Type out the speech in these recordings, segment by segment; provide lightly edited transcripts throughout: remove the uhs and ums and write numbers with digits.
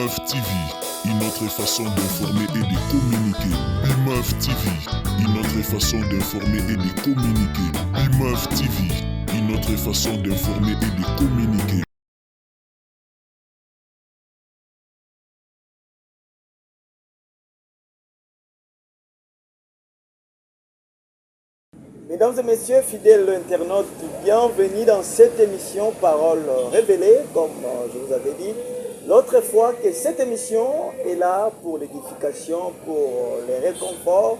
BIMEUF TV, une autre façon d'informer et de communiquer. BIMEUF TV, une autre façon d'informer et de communiquer. BIMEUF TV, une autre façon d'informer et de communiquer. Mesdames et messieurs, fidèles internautes, bienvenue dans cette émission Parole révélée, comme je vous avais dit l'autre fois que cette émission est là pour l'édification, pour les réconforts,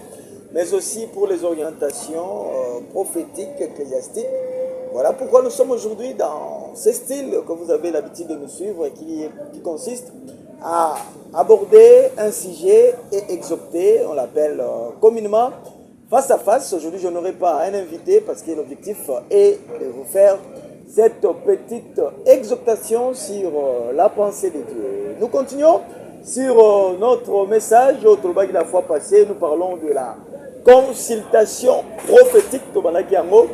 mais aussi pour les orientations prophétiques, ecclésiastiques. Voilà pourquoi nous sommes aujourd'hui dans ce style que vous avez l'habitude de nous suivre, qui consiste à aborder un sujet et exhorter, on l'appelle communément, face à face. Aujourd'hui, je n'aurai pas un invité parce que l'objectif est de vous faire cette petite exhortation sur la pensée de Dieu. Nous continuons sur notre message. La fois passée, nous parlons de la consultation prophétique de Banakiango.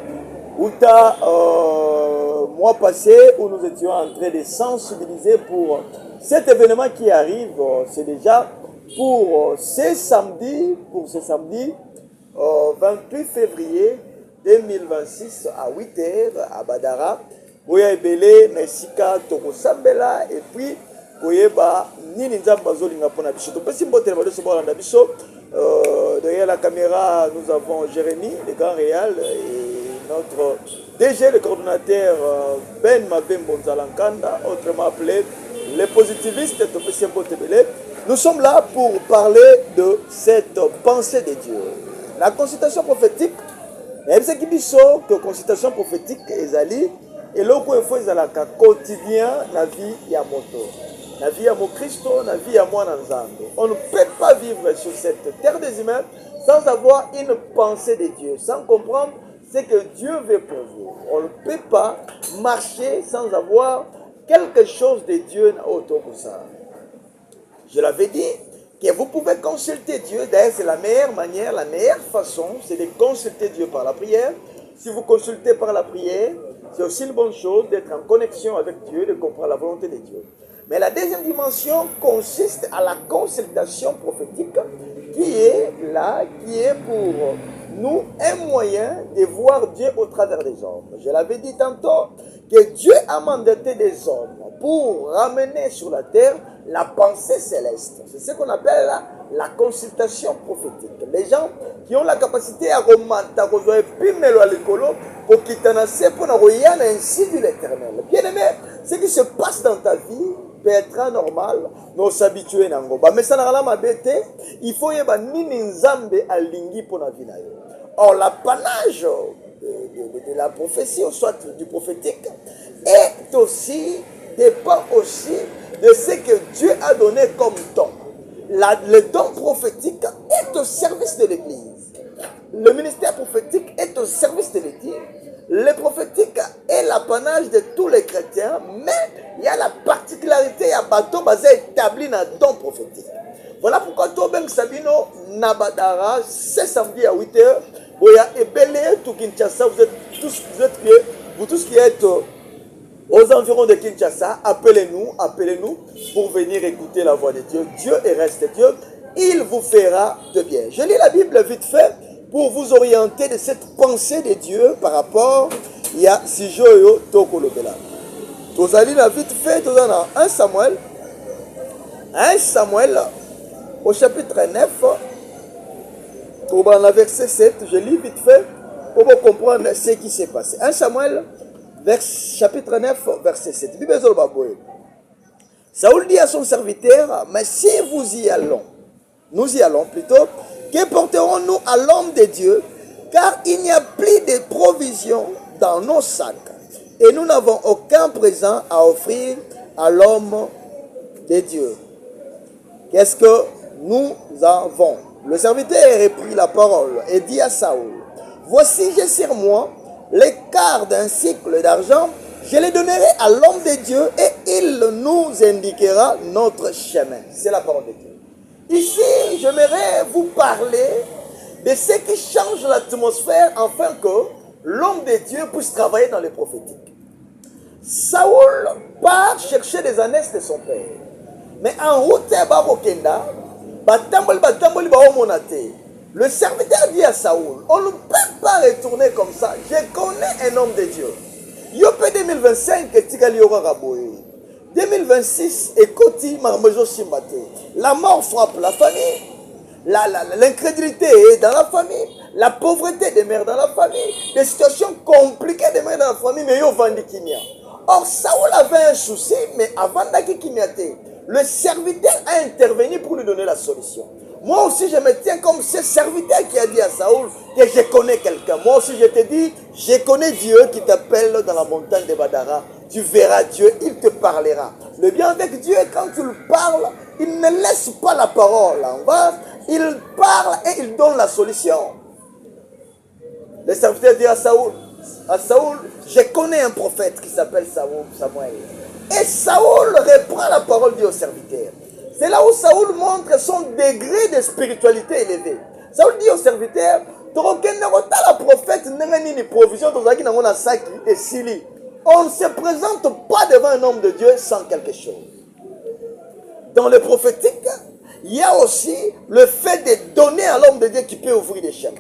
Mois passé, où nous étions en train de sensibiliser pour cet événement qui arrive. C'est déjà pour ce samedi, 28 février 2026 à 8h à Badara. Boya Ebele, Nesika, Tokosambela, et puis Boyeba, Ninja Bazolinga Ponabiso. Derrière la caméra, nous avons Jérémy, le grand réal, et notre DG, le coordonnateur Ben Mabem Bonzalankanda, autrement appelé les positivistes. Nous sommes là pour parler de cette pensée de Dieu. La consultation prophétique, c'est que consultation prophétique ezali et là où il faut ezalaka quotidien la vie ya moto, la vie ya mon Christ, la vie ya moi Nzambe. On ne peut pas vivre sur cette terre des humains sans avoir une pensée de Dieu, sans comprendre ce que Dieu veut pour vous. On ne peut pas marcher sans avoir quelque chose de Dieu autour de ça. Je l'avais dit, que vous pouvez consulter Dieu. D'ailleurs, c'est la meilleure manière, la meilleure façon, c'est de consulter Dieu par la prière. Si vous consultez par la prière, c'est aussi une bonne chose d'être en connexion avec Dieu, de comprendre la volonté de Dieu. Mais la deuxième dimension consiste à la consultation prophétique qui est là, qui est pour nous un moyen de voir Dieu au travers des hommes. Je l'avais dit tantôt que Dieu a mandaté des hommes pour ramener sur la terre la pensée céleste. C'est ce qu'on appelle la consultation prophétique. Les gens qui ont la capacité à remonter, à rejoindre pour quitter ainsi dit l'Éternel. Bien aimé, ce qui se passe dans ta vie peut être normal, nous s'habituer à mais ça n'a pas été, il faut y avoir nzambe alingi pour la vie. Or, l'apanage de la prophétie, ou soit du prophétique, est aussi, dépend aussi de ce que Dieu a donné comme don. Le don prophétique est au service de l'Église. Le ministère prophétique est au service de l'Église. Le prophétique est l'apanage de tous les chrétiens, mais il y a la particularité, il y a bateau basé établi dans le don prophétique. Voilà pourquoi Tobeng Sabino Nabadara, c'est samedi à 8h. Boya Ebele, tout Kinshasa, vous tous qui êtes aux environs de Kinshasa, appelez-nous pour venir écouter la voix de Dieu. Dieu et reste Dieu, il vous fera de bien. Je lis la Bible vite fait pour vous orienter de cette pensée de Dieu par rapport à Sijoyo Tokolobela. Tozali la vite fait, Tozana 1 Samuel au chapitre 9, dans la verset 7, je lis vite fait pour vous comprendre ce qui s'est passé. 1 Samuel chapitre 9, verset 7. Saoul dit à son serviteur, mais si nous y allons plutôt, que porterons-nous à l'homme de Dieu, car il n'y a plus de provisions dans nos sacs, et nous n'avons aucun présent à offrir à l'homme de Dieu. Qu'est-ce que nous avons? Le serviteur reprit la parole et dit à Saoul, voici j'ai sur moi les quarts d'un cycle d'argent, je les donnerai à l'homme de Dieu et il nous indiquera notre chemin. C'est la parole de Dieu. Ici, j'aimerais vous parler de ce qui change l'atmosphère afin que l'homme de Dieu puisse travailler dans les prophétiques. Saoul part chercher des ânesses de son père. Mais en route, le serviteur dit à Saoul, on ne peut pas retourner comme ça. Je connais un homme de Dieu. Yopé 2025 et Tigaliora Raboé. 2026 et Koti Marmejo Simbate. La mort frappe la famille. L'incrédulité est dans la famille. La pauvreté demeure dans la famille. Des situations compliquées demeurent dans la famille, mais il y a Kinia. Or, Saoul avait un souci, mais avant d'Akikimiate, le serviteur a intervenu pour lui donner la solution. Moi aussi, je me tiens comme ce serviteur qui a dit à Saoul que je connais quelqu'un. Moi aussi, je te dis, je connais Dieu qui t'appelle dans la montagne de Badara. Tu verras Dieu, il te parlera. Le bien avec Dieu, quand tu le parles, il ne laisse pas la parole en bas. Il parle et il donne la solution. Le serviteur dit à Saoul, je connais un prophète qui s'appelle Samuel. Et Saoul reprend la parole dit au serviteur. C'est là où Saoul montre son degré de spiritualité élevé. Saoul dit au serviteur, la prophète n'a provision et Sili. On ne se présente pas devant un homme de Dieu sans quelque chose. Dans le prophétique, il y a aussi le fait de donner à l'homme de Dieu qui peut ouvrir des chemins.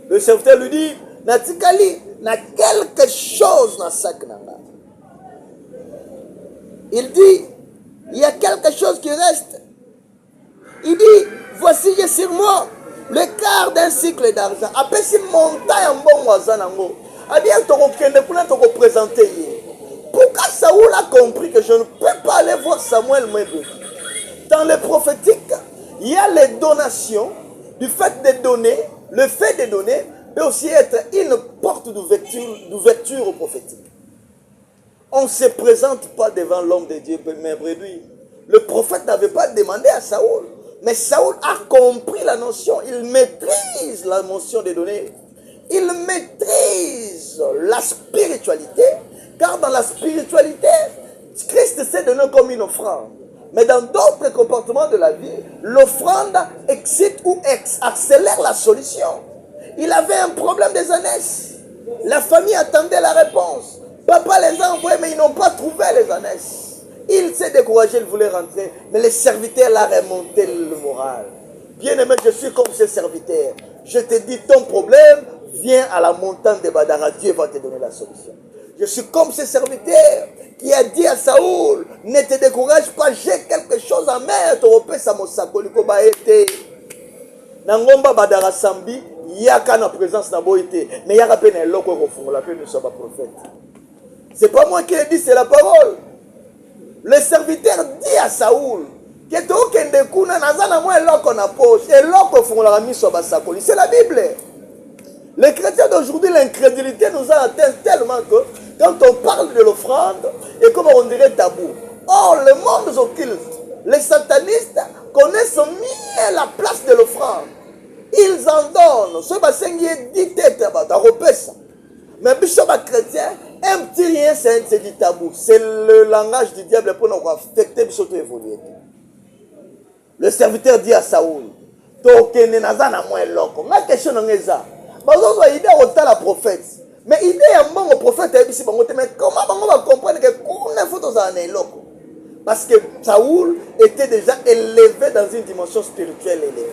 Le serviteur lui dit, Natikali, n'a quelque chose dans sac nanga. Il dit, il y a quelque chose qui reste. Il dit, voici j'ai sur moi le quart d'un cycle d'argent. Après si montagne en bon wazanango. A bien te représenter. Pourquoi Saoul a compris que je ne peux pas aller voir Samuel Mébé? Dans le prophétique, il y a les donations, du fait de donner, le fait de donner peut aussi être une porte d'ouverture au prophétique. On ne se présente pas devant l'homme de Dieu, mais brebis. Le prophète n'avait pas demandé à Saoul, mais Saoul a compris la notion, il maîtrise la notion de donner. Il maîtrise la spiritualité, car dans la spiritualité, Christ s'est donné comme une offrande. Mais dans d'autres comportements de la vie, l'offrande excite ou accélère la solution. Il avait un problème de jeunesse. La famille attendait la réponse. Papa les a envoyés, mais ils n'ont pas trouvé les ânesses. Il s'est découragé, il voulait rentrer, mais les serviteurs l'ont remonté le moral. Bien aimé, je suis comme ce serviteur. Je te dis, ton problème, viens à la montagne de Badara, Dieu va te donner la solution. Je suis comme ce serviteur qui a dit à Saoul, ne te décourage pas, j'ai quelque chose à mettre au pesa mosakoli ko baete. Nangomba Badara Sambi, yaka na présence na boité, mais yaka pe na loko ko fungola pe nous sommes prophète. C'est pas moi qui l'ai dit, c'est la parole. Le serviteur dit à Saoul que to kende kuna nazana mo eloko na poche, eloko fungola miso basakoli, c'est la Bible. Les chrétiens d'aujourd'hui, l'incrédulité nous a atteint tellement que quand on parle de l'offrande, et comme on dirait tabou. Or, le monde occulte, les satanistes connaissent mieux la place de l'offrande. Ils en donnent. Ce bassin qui est dit tête à repessa. Mais bishop chrétien, un petit rien, c'est du tabou. C'est le langage du diable pour nous affecter, bishop évoluer. Le serviteur dit à Saoul, Tokene nazana moi loko. Ma question n'est pas. Bazo idée autant la prophète. Mais idée à mon prophète est mais comment on va comprendre que qu'on a photos en loko? Parce que Saoul était déjà élevé dans une dimension spirituelle élevée.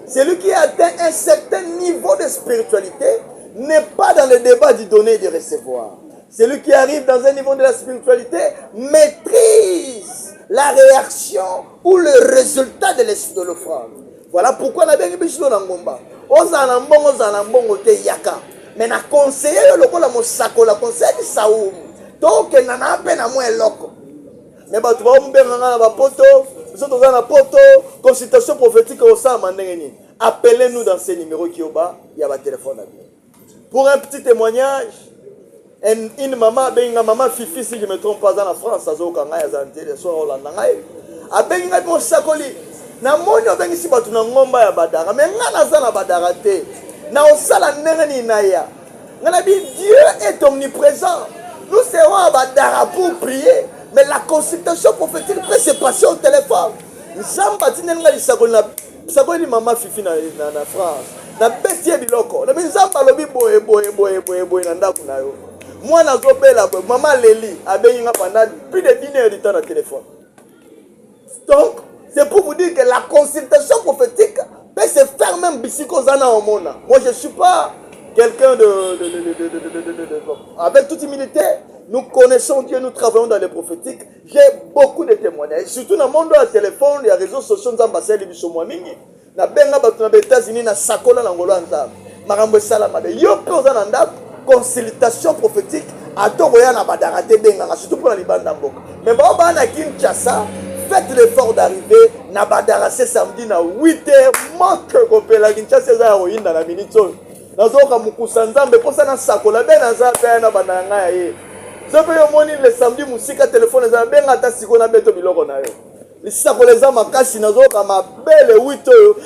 Celui qui a atteint un certain niveau de spiritualité n'est pas dans le débat du donner et du recevoir. Celui qui arrive dans un niveau de la spiritualité maîtrise la réaction ou le résultat de l'offrande. Voilà pourquoi on a bien dit dans Ngomba. Ozanambongo te yaka. Mais na conseiller le la mosako la conseiller Saoul. Donc nana pena mo eloko. Mais ba tu va mbenga na ba poto, nous sommes dans la poto, consultation prophétique au sein mandengeni. Appelez-nous dans ces numéros qui au bas, il y a votre téléphone. Pour un petit témoignage, une maman, benga maman Fifi si je ne me trompe pas dans la France, azokanga ya zanté le soir Hollande ngai. A benga mo sakoli. Na moni obengisi batu na ngomba ya badara, mais nga naza na badara te. Na osala ndenge na ya. Ngana bi Dieu est omniprésent. Nous serons à badara pour prier, mais la consultation prophétique peut se passer au téléphone. Nzamba tinenga lisakoli na sakoli maman Fifi na France. Na betie biloko. Na nzamba lobi boye na ndako na yo. Moi nazo bela maman Leli abenga pendant plus de 10 heures de temps na téléphone. Donc c'est pour vous dire que la consultation prophétique peut se faire même bisikosana au monde. Moi, je ne suis pas quelqu'un avec toute humilité, nous connaissons Dieu, nous travaillons dans les prophétiques. J'ai beaucoup de témoignages. Surtout dans le monde de la téléphone, les réseaux sociaux, nous avons na benga bato na États-Unis na sakola na ngolo nzambe makambo esala mabe yo pe oza na ndako consultation prophétique atoko ya na badara te benga surtout pour la libanda mboka mais ba na Kinshasa faites l'effort d'arriver na badara ce samedi na 8h manque kopela Kinshasa za roinda na minute nazoka mukusa nzambe posa na sakola be na za pe na bananga ya ye sope yo moni le samedi musika téléphone za benga ata siko na beto biloko na yo sakola za makasi nazoka mabele 8 oyo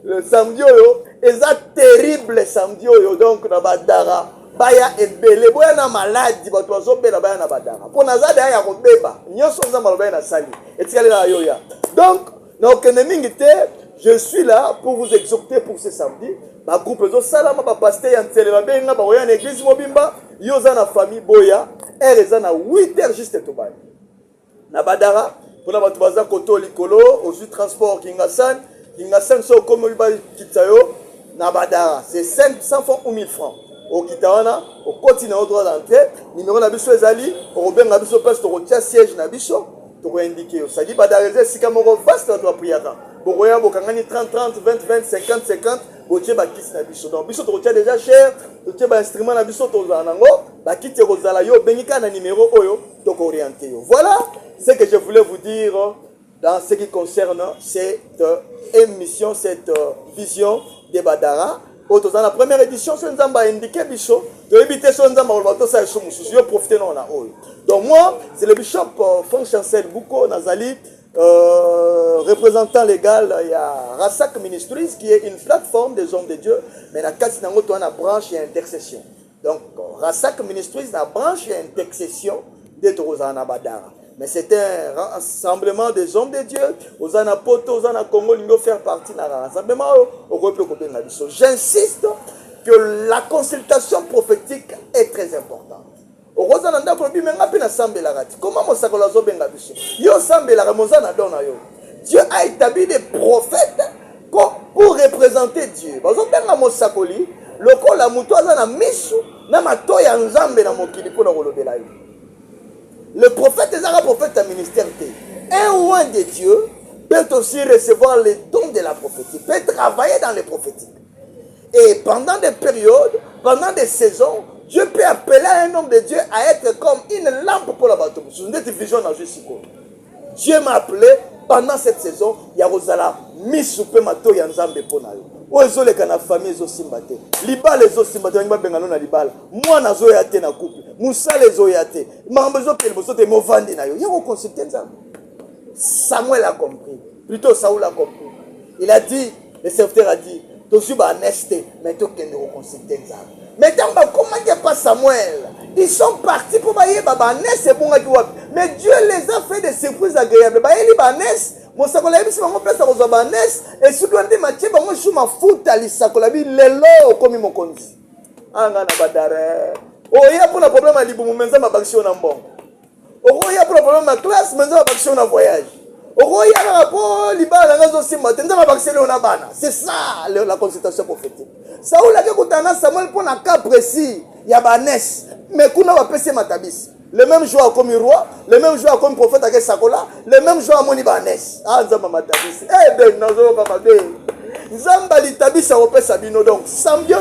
le samedi oyo eza terrible samedi oyo donc na badara baya ebele boya na maladi bato bazobela baya na badara po naza da ya kobeba nyonso nzambe alobaya na sali etikali na yo ya donc na okende mingi te je suis là pour vous exhorter pour ce samedi ba groupe zo salama ba pasteur ya ntele ba benga ba oya na église mobimba yo za na famille boya ere za na 8h juste to bani na badara pona bato baza koto likolo au transport Kingasan so comme ba kitsayo na badara c'est 500 francs ou 1000 francs au Kitawana, au continent au droit d'entrée, numéro na biso ezali, au ben na biso place to retia siège na biso, to indiquer. Ça dit badareze sika moko vaste na to prière. Bokoya bokangani 30 30 20 20 50 50, botie ba kisi na biso. Donc biso to retia déjà cher, to tie ba instrument na biso to za nango, ba kiti rozala yo bengika na numéro oyo to orienter yo. Voilà ce que je voulais vous dire dans ce qui concerne cette émission, cette vision des Badara. Dans la première édition, c'est un indiqué bichot. De éviter son profiter donc moi, c'est le bishop Franck Chancel Bouko Nazali, représentant légal, il y a Rassak Ministries qui est une plateforme des hommes de Dieu, mais la Katsinango a une branche et intercession. Donc Rassak Ministries, la branche et intercession de Torozana Badara. Mais c'est un rassemblement des hommes de Dieu. Ozana Poto, Ozana Congo, nous faire partie de rassemblement. J'insiste que la consultation prophétique est très importante. Dieu a établi des prophètes pour représenter Dieu. Le prophète est un prophète à ministère. Un roi de Dieu peut aussi recevoir les dons de la prophétie, peut travailler dans les prophétiques. Et pendant des périodes, pendant des saisons, Dieu peut appeler un homme de Dieu à être comme une lampe pour la bateau. Dieu m'a appelé pendant cette saison, il y a Rosala, Misupe Mato Yanzambe Ponayo. Ozole kana famille zo simbate libala zo simbate ngba bengano na libala mwana zo yate na couple musale zo yate mambo zo pele boso te movandi na yo yako consulter nzambe. Samuel a compris, plutôt Saoul a compris. Il a dit, le serviteur a dit tosu ba neste mais to kende ko consulter nzambe. Mais tamba comment que pas Samuel, ils sont partis pour bailler baba neste bonga ki wapi, mais Dieu les a fait des surprises agréables. Bailler ba neste mon sakola bisi bango place à Rosabanes et surtout ande mathieu bango chuma futa li sakola bi lelo komi mokonzi anga na badare oya pour le problème à libumu menza mabakisho na mbongo oya pour le problème à classe menza mabakisho na voyage oya na po libala ngazo simba tenza mabakisho na bana. C'est ça la consultation prophétique. Saoul a dit kutana Samuel pour un cas précis ya banes mais kuna va pese matabisi. Le même jour comme roi, le même jour comme prophète avec Sakola, le même jour à Monibanes. Ah, Nzamba Matabis. Eh ben, Nazo Babade. Nzamba Litabis a repéré Sabino. Donc, Sambio,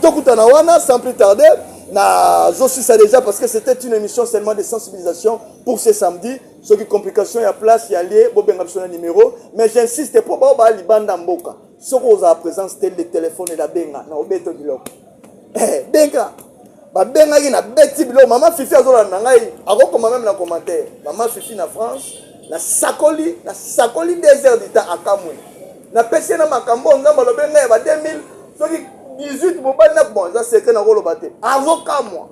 Tokutana Wana, sans plus tarder, na Zosu ça déjà parce que c'était une émission seulement de sensibilisation pour ce samedi. Ce qui complication, il y a place, il y a lié, Bobeng a besoin numéro. Mais j'insiste pour Baba Libanda Mboka. Ce qu'on a présence, tel le téléphone et la benga. Na Obeto Bilok. Eh, benga. Ba benga na beti bilo maman Fifi azola na ngai akokoma même na commentaire maman Fifi na France na sakoli 2 heures du temps akamwe na pesi na makambo ngamba lo benga ba 2000 soki 18 mobile na bon ça c'est que na koloba te azokamwa.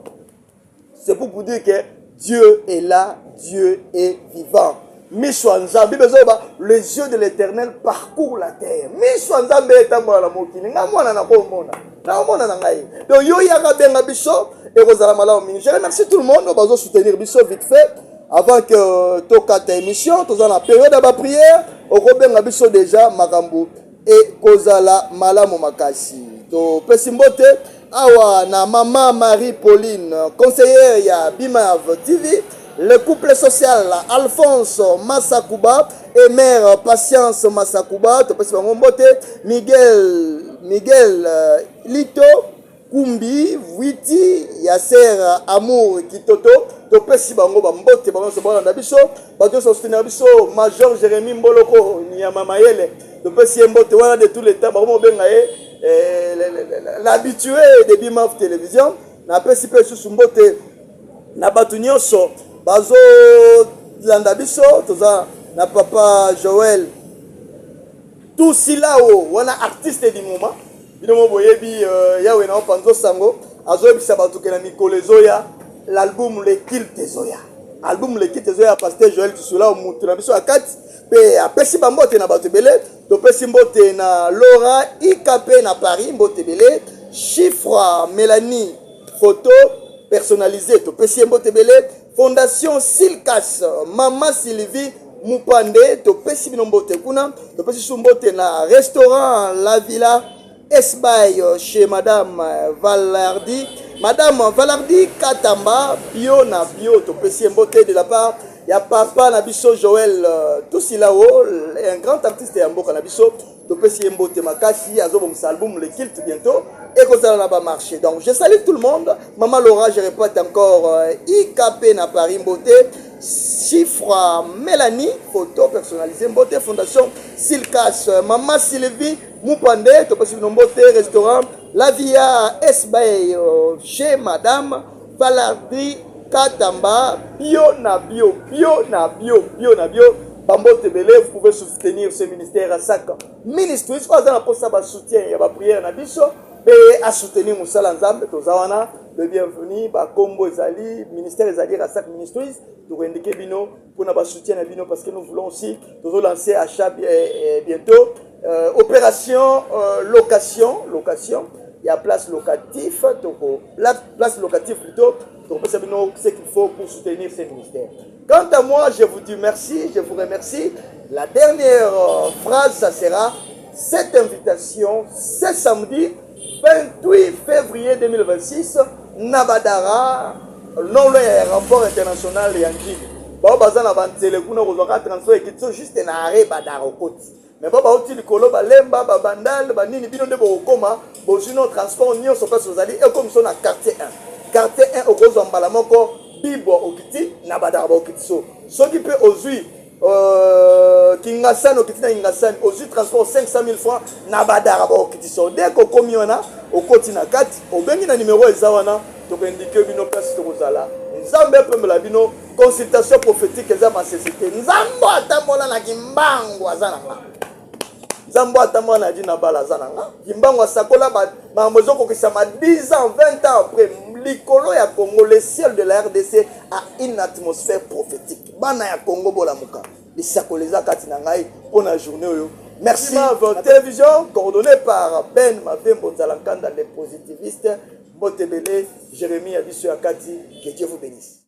C'est pour vous dire que Dieu est là, Dieu est vivant. Mishwanzambi bezoba les yeux de l'Éternel parcourent la terre. Mishwanzambi etambola la mokili ngamona na komona. Donc yo yaka benga biso et Rosala Mala. Je remercie tout le monde, on va soutenir biso vite fait avant que toka ta émission, tous en la période de prière, on rebenga biso déjà makambu et Kozala Mala Makasi. To pesimbote awa na maman Marie Pauline, conseillère ya Bimav TV. le couple social Alphonse Massakuba et mère Patience Massakuba, Miguel Lito, Kumbi, Witi, Yasser Amour Kitoto, Topesi Bango Bambote, Bango Sobana Nabiso, Bato Sostenir Biso, Major Jérémy Mboloko, Nyama Mayele, Topesi Mbote, voilà de tous les temps, Bango Bengaye, l'habitué de Bimaf Télévision, Napesi Pesu Sumbote, Nabatu Nyonso, Bazo Landabiso, Toza, na papa Joël, tout si là-haut, on a artiste du moment. Binomo boyebi yawe na panzo sango azoyebi sabatu ke na mikolo zoya l'album Le Kilte Zoya. Album Le Kilte Zoya pasteur Joël Tusula o mutu na biso akati pe apesi bambote na bato belé to pesi mbote na Laura IKP na Paris mbote belé chiffre Mélanie photo personnalisée to pesi mbote belé Fondation Silkas Mama Sylvie Mupande to pesi binombote kuna to pesi sumbote na restaurant La Villa Esbaï chez Madame Valardi. Madame Valardi Katamba, bio na bio, to pesi mbote de la part. Il y a papa Nabiso Joël Tousilao, un grand artiste et un beau Nabiso. To pesi mbote makasi, azobom album Le Kilte bientôt. Et que ça n'a pas marché. Donc je salue tout le monde. Maman Laura, je répète encore IKP na Paris mbote. Chiffre Mélanie, photo personnalisée, mbote Fondation Silkas, Maman Sylvie Mupande, to pesi mbote restaurant La Via Esbaï chez Madame Valardi Katamba, bio na bio, bio na bio, bio na bio. Bambote Belé, vous pouvez soutenir ce ministère à SAC Ministries. Quoi dans la poste à soutien, il y a ma prière na biso. Et à soutenir Moussa Nzambe, Tozawana, le bienvenu, Combo Ezali, ministère Ezali, Rassak Ministries, pour indiquer Bino, pour nous soutien à Bino, parce que nous voulons aussi nous lancer achat bientôt. Opération location, il y a place locative, place locative plutôt, donc c'est ce qu'il faut pour soutenir ces ministères. Quant à moi, je vous dis merci, je vous remercie. La dernière phrase, ça sera cette invitation, c'est samedi 28 février 2026, Nabadara, non le rapport international Yanji. Bon, bazan avancé le coup, nous avons transfert qui sont juste un arrêt badar au côté. Mais bon, bah, le colo, bah, lemba, bah, bandal, bah, nini, bidon de bokoma, bon, sinon, transport, ni on se passe aux alliés, et comme son à quartier 1. Quartier 1, au gros embalamoko, bibo, au kiti, Nabadara, au kiti, so. Ce qui peut aux huiles, Kingasan, au kiti, na Kingasan, aux huiles, transport 500 000 francs, Nabadara, au kiti, so. Dès qu'on commis, on a, au côté, na 4, au bengi, na numéro, ezawana, donc, indiqué, bino, place, to rozala. Nzambe pe la bino, consultation prophétique, ezama, société. Nzambo, atamola, na kimbango, azananga. Zambo atamwa na dina bala zananga kimbango sakola ba mozoko ko sama 10 ans 20 ans après likolo ya Congo le ciel de la RDC a une atmosphère prophétique bana ya Congo bola muka bisakoleza kati na ngai pona journée oyo merci votre télévision coordonnée par Ben Mavembo Nzalankanda les positivistes Motebele Jérémy Abisu Akati que Dieu vous bénisse.